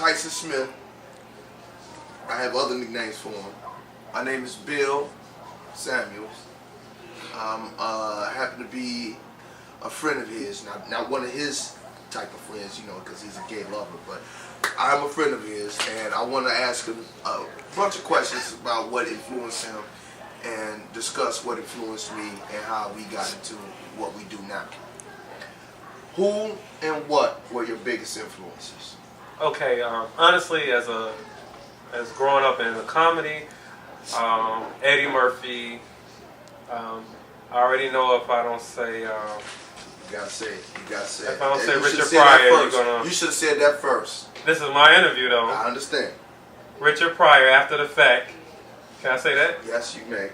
Tyson Smith. I have other nicknames for him. My name is Bill Samuels. I happen to be a friend of his, not one of his type of friends, you know, because he's a gay lover, but I'm a friend of his, and I want to ask him a bunch of questions about what influenced him and discuss what influenced me and how we got into what we do now. Who and what were your biggest influences? Okay, honestly, as growing up in the comedy, Eddie Murphy. I already know if I don't say. You gotta say it. You gotta say it. If I don't say You Richard should Pryor, say that you're gonna. You should have said that first. This is my interview, though. I understand. Richard Pryor, after the fact. Can I say that? Yes, you may.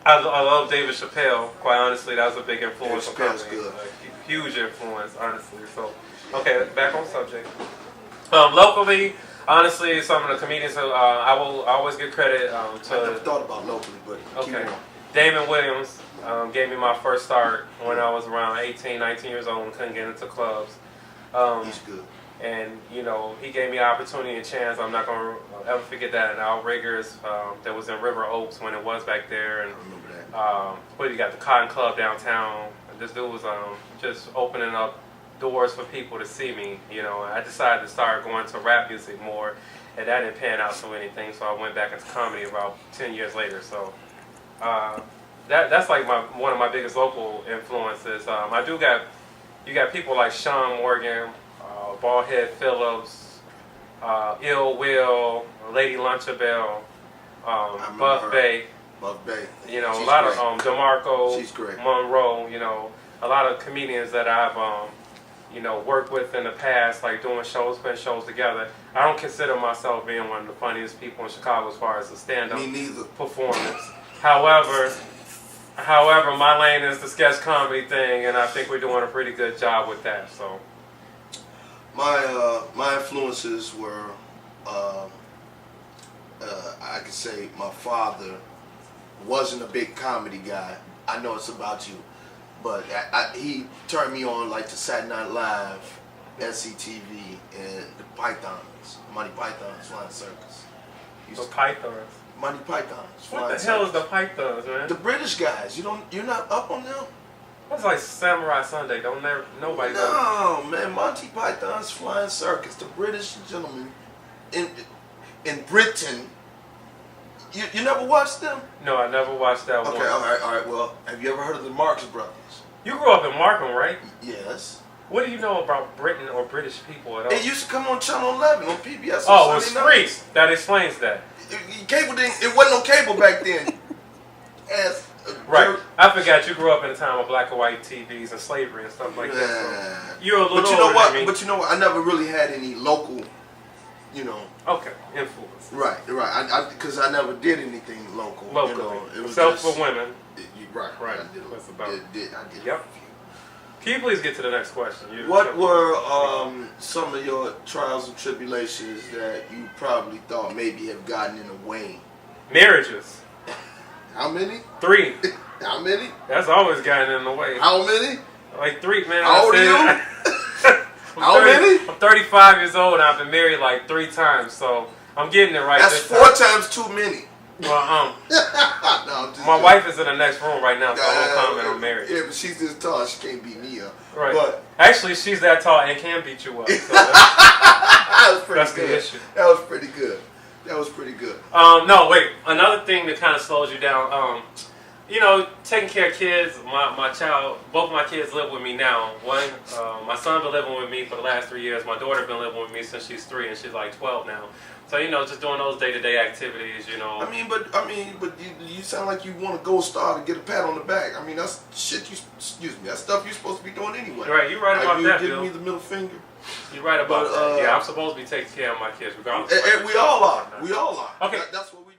I love David Chappelle. Quite honestly, that was a big influence on Chappelle's comedy. good. A huge influence, honestly. So, okay, back on subject. Locally, honestly, some of the comedians who I always give credit I never thought about locally, but keep okay. on. Damon Williams gave me my first start when I was around 18, 19 years old and couldn't get into clubs. He's good. And, you know, he gave me an opportunity and chance. I'm not going to ever forget that. And Outriggers that was in River Oaks when it was back there. And I remember that. but you got the Cotton Club downtown. And this dude was just opening up doors for people to see me. You know, I decided to start going to rap music more. And that didn't pan out to anything. So I went back into comedy about 10 years later. So that's like one of my biggest local influences. You got people like Sean Morgan, Ballhead Phillips, Ill Will, Lady Lunchabelle, Buff Bay. Buff Bay. You know, She's a lot great. of DeMarco, She's great. Monroe. You know, a lot of comedians that I've you know, worked with in the past, like doing shows, putting shows together. I don't consider myself being one of the funniest people in Chicago as far as the stand-up Me neither. performance. However, my lane is the sketch comedy thing, and I think we're doing a pretty good job with that. So. My influences were, I could say my father wasn't a big comedy guy. I know it's about you, but he turned me on like to Saturday Night Live, SCTV, and the Pythons, Monty Python's Flying Circus. The Pythons. Monty Python's Flying What the Circus. hell is the Pythons, man? The British guys. You're not up on them? That's like Samurai Sunday. Nobody knows. No, man. Monty Python's Flying Circus. The British gentlemen in Britain. You never watched them? No, I never watched that one. Okay, all right. Well, have you ever heard of the Marx Brothers? You grew up in Markham, right? Yes. What do you know about Britain or British people at all? It used to come on Channel 11 on PBS. Oh, it was free. That explains that. Cable didn't. It wasn't no cable back then. Right. I forgot you grew up in a time of black and white TVs and slavery and stuff like that. So you're a little But you know older what? than me. But you know what? I never really had any local, you know. Okay, influence. Right. Because I never did anything local. Locally. You know, it was Except just, for women. Right. Right. I did. That's about it. I did. Yep. Can you please get to the next question? What were some of your trials and tribulations that you probably thought maybe have gotten in the way? Marriages. How many? 3. How many? That's always gotten in the way. How many? Like 3, man. How old are you? How many? I'm 35 years old and I've been married like 3 times, so I'm getting it right That's this 4 time. times too many. Well, No, I'm just my joking. wife is in the next room right now, so I won't comment on marriage. Yeah, but she's this tall, she can't beat me up. Right. But actually, she's that tall and can beat you up. So that was pretty that's good. the issue. That was pretty good. That was pretty good. No, wait. Another thing that kind of slows you down. You know, taking care of kids. Both my kids live with me now. One, my son been living with me for the last 3 years. My daughter been living with me since she's 3, and she's like 12 now. So you know, just doing those day-to-day activities. You know. I mean, but you sound like you want a gold star to get a pat on the back. I mean, that's shit. That's stuff you're supposed to be doing anyway. Right, you're right about you that, giving Bill. me the middle finger. You're right about that. Yeah, I'm supposed to be taking care of my kids regardless. We all are. We all are. Okay. That's what we.